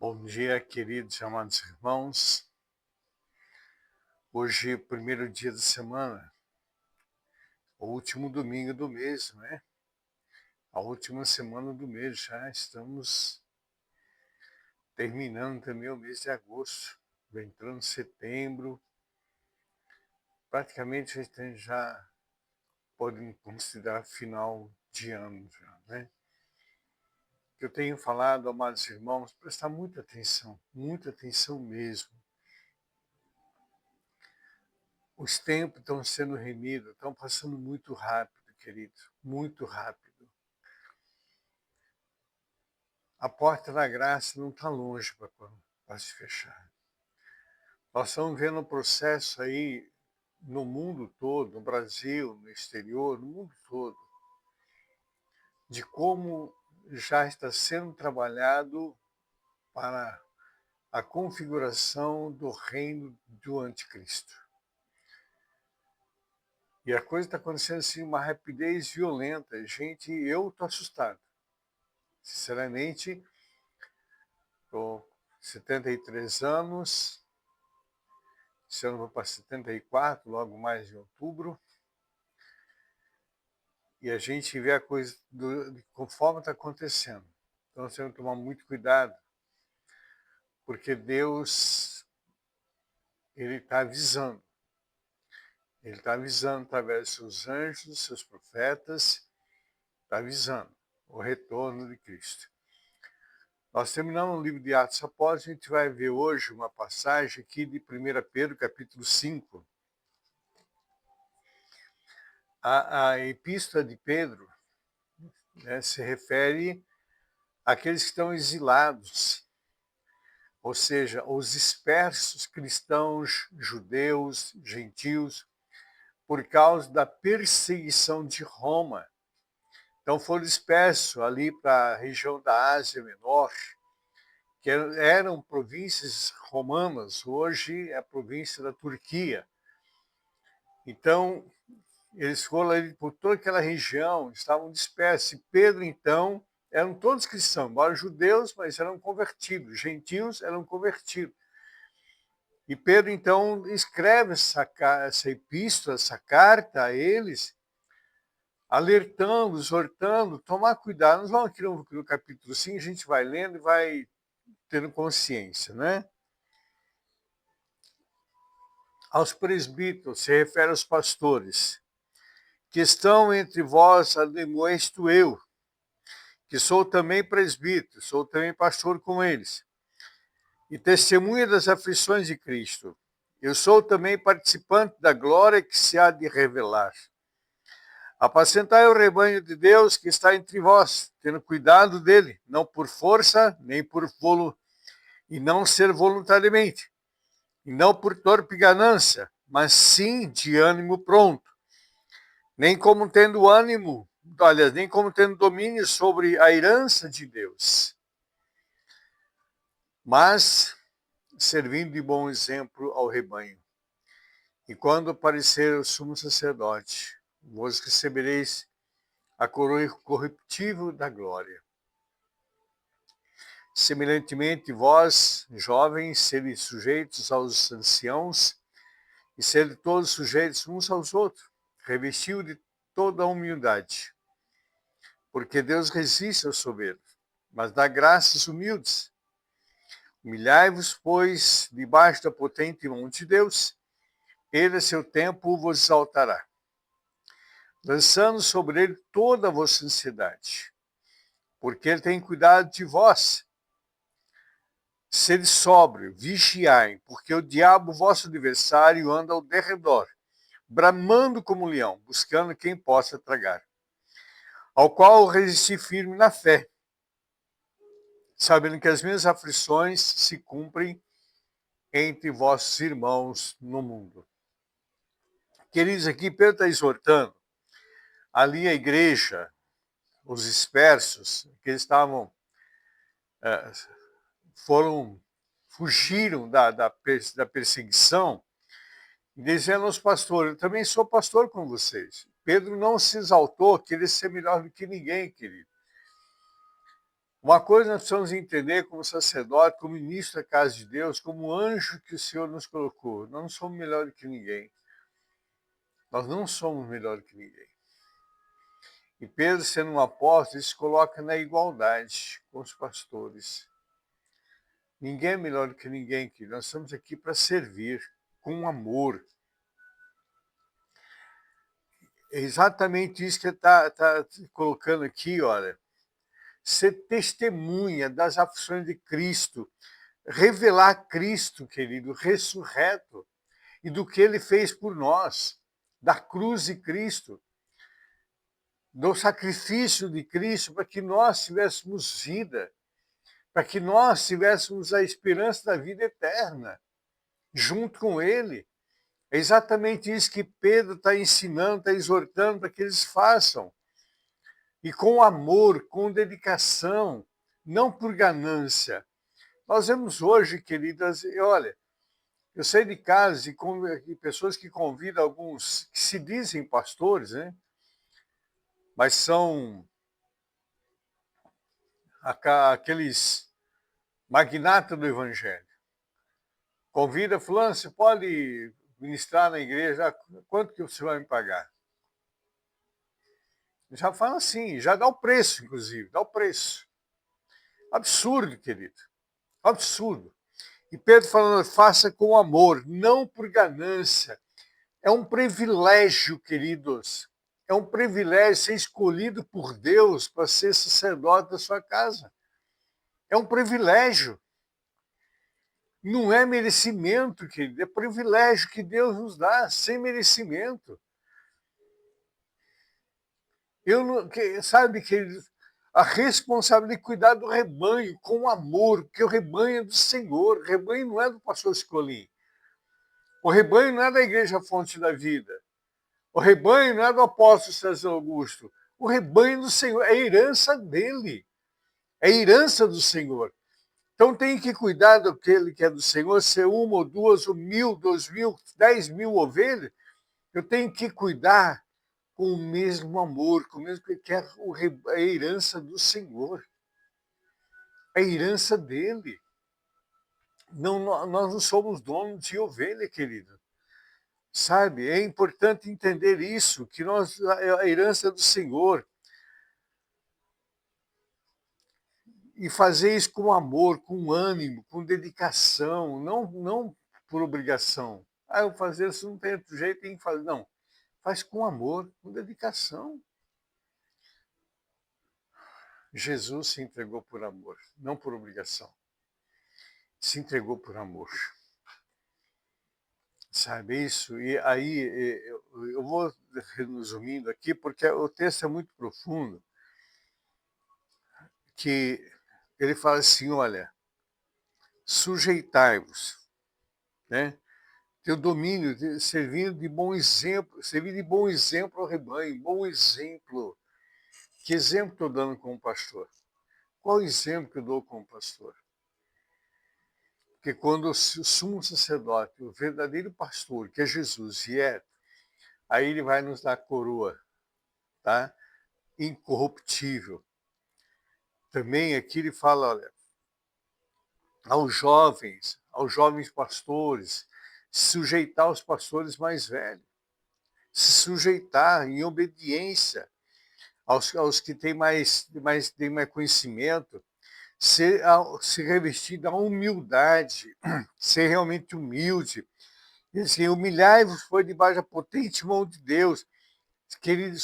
Bom dia, queridos e amados irmãos. Hoje é o primeiro dia da semana, o último domingo do mês, né? A última semana do mês, já estamos terminando também o mês de agosto, entrando setembro. Praticamente a gente já pode considerar final de ano, já, né? Eu tenho falado, amados irmãos, prestar muita atenção mesmo. Os tempos estão sendo remidos, estão passando muito rápido, querido, muito rápido. A porta da graça não está longe para se fechar. Nós estamos vendo um processo aí no mundo todo, no Brasil, no exterior, no mundo todo, de como já está sendo trabalhado para a configuração do reino do anticristo. E a coisa está acontecendo assim, uma rapidez violenta. Gente, eu estou assustado. Sinceramente, estou 73 anos, esse ano vou para 74, logo mais em outubro, e a gente vê a coisa conforme está acontecendo. Então nós temos que tomar muito cuidado, porque Deus, Ele está avisando. Ele está avisando através dos seus anjos, seus profetas, está avisando o retorno de Cristo. Nós terminamos o livro de Atos Apóstolos, a gente vai ver hoje uma passagem aqui de 1 Pedro, capítulo 5. A epístola de Pedro, né, se refere àqueles que estão exilados, ou seja, os dispersos cristãos, judeus, gentios, por causa da perseguição de Roma. Então foram dispersos ali para a região da Ásia Menor, que eram províncias romanas, hoje é a província da Turquia. Então, eles foram ali por toda aquela região, estavam dispersos. E Pedro, então, eram todos cristãos, embora judeus, mas eram convertidos, gentios eram convertidos. E Pedro, então, escreve essa epístola, essa carta a eles, alertando, exortando, tomar cuidado. Nós vamos aqui no capítulo 5, a gente vai lendo e vai tendo consciência, né? Aos presbíteros, se refere aos pastores, que estão entre vós, admoesto eu, que sou também presbítero, sou também pastor com eles, e testemunha das aflições de Cristo. Eu sou também participante da glória que se há de revelar. Apacentai o rebanho de Deus que está entre vós, tendo cuidado dele, não por força, nem por e não ser voluntariamente, e não por torpe ganância, mas sim de ânimo pronto, nem como tendo nem como tendo domínio sobre a herança de Deus, mas servindo de bom exemplo ao rebanho. E quando aparecer o sumo sacerdote, vos recebereis a coroa incorruptível da glória. Semelhantemente, vós, jovens, sede sujeitos aos anciãos, e sede todos sujeitos uns aos outros, revestido de toda a humildade. Porque Deus resiste aos soberbos, mas dá graça aos humildes. Humilhai-vos, pois, debaixo da potente mão de Deus, ele a seu tempo vos exaltará, lançando sobre ele toda a vossa ansiedade, porque ele tem cuidado de vós. Sede sóbrio, vigiai, porque o diabo, vosso adversário, anda ao derredor, bramando como um leão, buscando quem possa tragar. Ao qual resisti firme na fé, sabendo que as minhas aflições se cumprem entre vossos irmãos no mundo. Queridos, aqui Pedro está exortando ali a igreja, os dispersos, que eles fugiram da perseguição, dizendo aos pastores, eu também sou pastor com vocês. Pedro não se exaltou, queria ser melhor do que ninguém, querido. Uma coisa nós precisamos entender como sacerdote, como ministro da casa de Deus, como anjo que o Senhor nos colocou. Nós não somos melhores que ninguém. Nós não somos melhores que ninguém. E Pedro, sendo um apóstolo, ele se coloca na igualdade com os pastores. Ninguém é melhor do que ninguém, que nós estamos aqui para servir com amor. É exatamente isso que ele está colocando aqui, olha. Ser testemunha das aflições de Cristo, revelar Cristo, querido, ressurreto, e do que ele fez por nós, da cruz de Cristo, do sacrifício de Cristo, para que nós tivéssemos vida, para que nós tivéssemos a esperança da vida eterna, junto com ele. É exatamente isso que Pedro está ensinando, está exortando para que eles façam. E com amor, com dedicação, não por ganância. Nós vemos hoje, queridas, olha, eu sei de casos de pessoas que convidam alguns que se dizem pastores, né? Mas são aqueles magnatas do evangelho. Convida fulano, você pode ministrar na igreja, quanto que você vai me pagar? Já fala assim, já dá o preço, inclusive, dá o preço. Absurdo, querido, absurdo. E Pedro falando, faça com amor, não por ganância. É um privilégio, queridos. É um privilégio ser escolhido por Deus para ser sacerdote da sua casa. É um privilégio. Não é merecimento, querido. É privilégio que Deus nos dá, sem merecimento. Sabe, querido, a responsabilidade de cuidar do rebanho com amor, porque o rebanho é do Senhor. O rebanho não é do pastor Escolim. O rebanho não é da Igreja Fonte da Vida. O rebanho não é do apóstolo César Augusto. O rebanho do Senhor é a herança dele. É a herança do Senhor. Então tem que cuidar daquele que é do Senhor, ser uma ou duas, ou 1.000, 2.000, 10.000 ovelhas. Eu tenho que cuidar com o mesmo amor, com o mesmo que é a herança do Senhor. A herança dele. Não, nós não somos donos de ovelha, querido. Sabe, é importante entender isso, que nós é a herança do Senhor. E fazer isso com amor, com ânimo, com dedicação, não por obrigação. Ah, eu fazer isso não tem outro jeito, tem que fazer. Não, faz com amor, com dedicação. Jesus se entregou por amor, não por obrigação. Se entregou por amor. Sabe isso? E aí eu vou resumindo aqui, porque o texto é muito profundo, que ele fala assim, olha, sujeitai-vos, né? Ter o domínio, servindo de bom exemplo, servir de bom exemplo ao rebanho, bom exemplo. Que exemplo estou dando como pastor? Qual exemplo que eu dou como pastor? Porque quando o sumo sacerdote, o verdadeiro pastor, que é Jesus, vier, aí ele vai nos dar a coroa, tá? Incorruptível. Também aqui ele fala, olha, aos jovens pastores, sujeitar aos pastores mais velhos, se sujeitar em obediência aos que têm mais conhecimento, se revestir da humildade, ser realmente humilde. E assim, humilhai-vos foi debaixo da potente mão de Deus. Querido,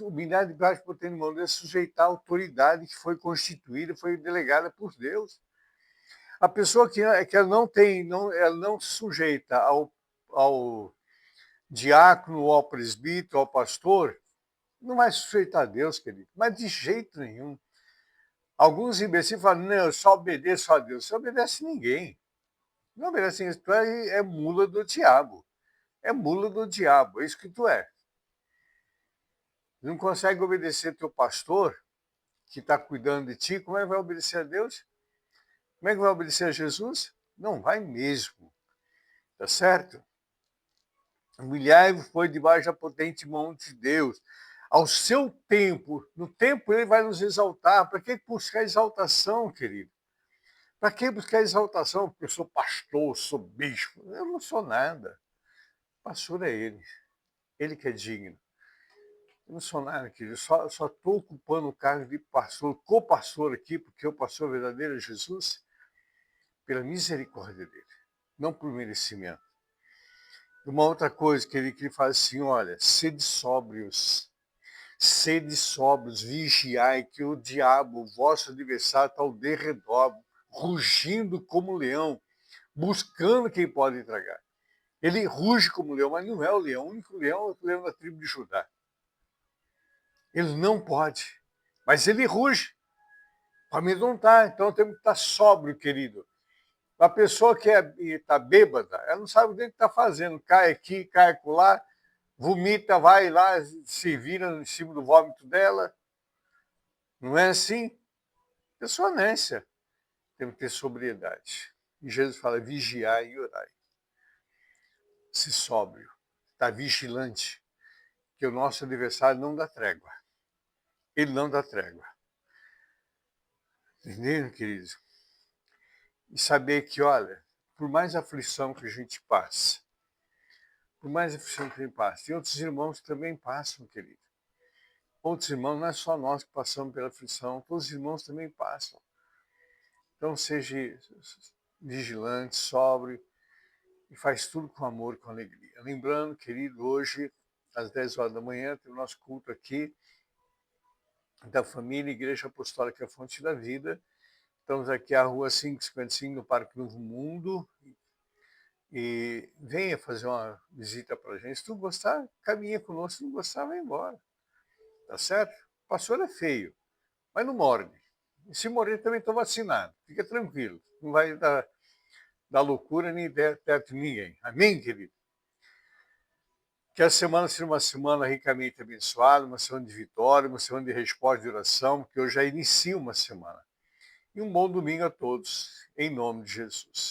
humilhar debaixo da potente mão de Deus, sujeitar a autoridade que foi constituída, foi delegada por Deus. A pessoa que ela ela não se sujeita ao diácono, ao presbítero, ao pastor, não vai sujeitar a Deus, querido, mas de jeito nenhum. Alguns imbecis falam, não, eu só obedeço a Deus. Você não obedece a ninguém. Não obedece a ninguém. Tu é mula do diabo. É mula do diabo, é isso que tu é. Não consegue obedecer teu pastor, que está cuidando de ti, como é que vai obedecer a Deus? Como é que vai obedecer a Jesus? Não vai mesmo. Tá certo? Humilhai-vos, foi debaixo da potente mão de Deus. ao seu tempo, no tempo ele vai nos exaltar. Para que buscar exaltação, querido? Para que buscar exaltação? Porque eu sou pastor, sou bispo. Eu não sou nada. Pastor é ele que é digno. Eu não sou nada, querido. Só estou ocupando o cargo de pastor, co-pastor aqui, porque o pastor verdadeiro é Jesus, pela misericórdia dele, não por merecimento. Uma outra coisa que ele fala assim, olha, sede sóbrios, vigiai que o diabo, o vosso adversário, está ao derredor, rugindo como leão, buscando quem pode tragar. Ele ruge como leão, mas não é o leão. O único leão é o leão da tribo de Judá. Ele não pode, mas ele ruge para amedrontar. Então temos que estar sóbrio, querido. A pessoa que está bêbada, ela não sabe o que está fazendo. Cai aqui, cai acolá, vomita, vai lá, se vira em cima do vômito dela. Não é assim? Pessoa nécia. Temos que ter sobriedade. E Jesus fala, vigiai e orai. Se sóbrio. Está vigilante. Que o nosso adversário não dá trégua. Ele não dá trégua. Entendeu, querido? E saber que, olha, por mais aflição que a gente passe, por mais aflição que a gente passe, tem outros irmãos que também passam, querido. Outros irmãos, não é só nós que passamos pela aflição, todos os irmãos também passam. Então seja vigilante, sóbrio e faz tudo com amor e com alegria. Lembrando, querido, hoje, às 10 horas da manhã, tem o nosso culto aqui da família Igreja Apostólica Fonte da Vida. Estamos aqui à rua 555, no Parque Novo Mundo. E venha fazer uma visita para a gente. Se tu gostar, caminha conosco. Se não gostar, vai embora. Tá certo? O pastor é feio, mas não morde. E se morrer, também estou vacinado. Fica tranquilo. Não vai dar loucura nem perto de ninguém. Amém, querido? Que a semana seja uma semana ricamente abençoada, uma semana de vitória, uma semana de resposta de oração, porque eu já inicio uma semana. E um bom domingo a todos, em nome de Jesus.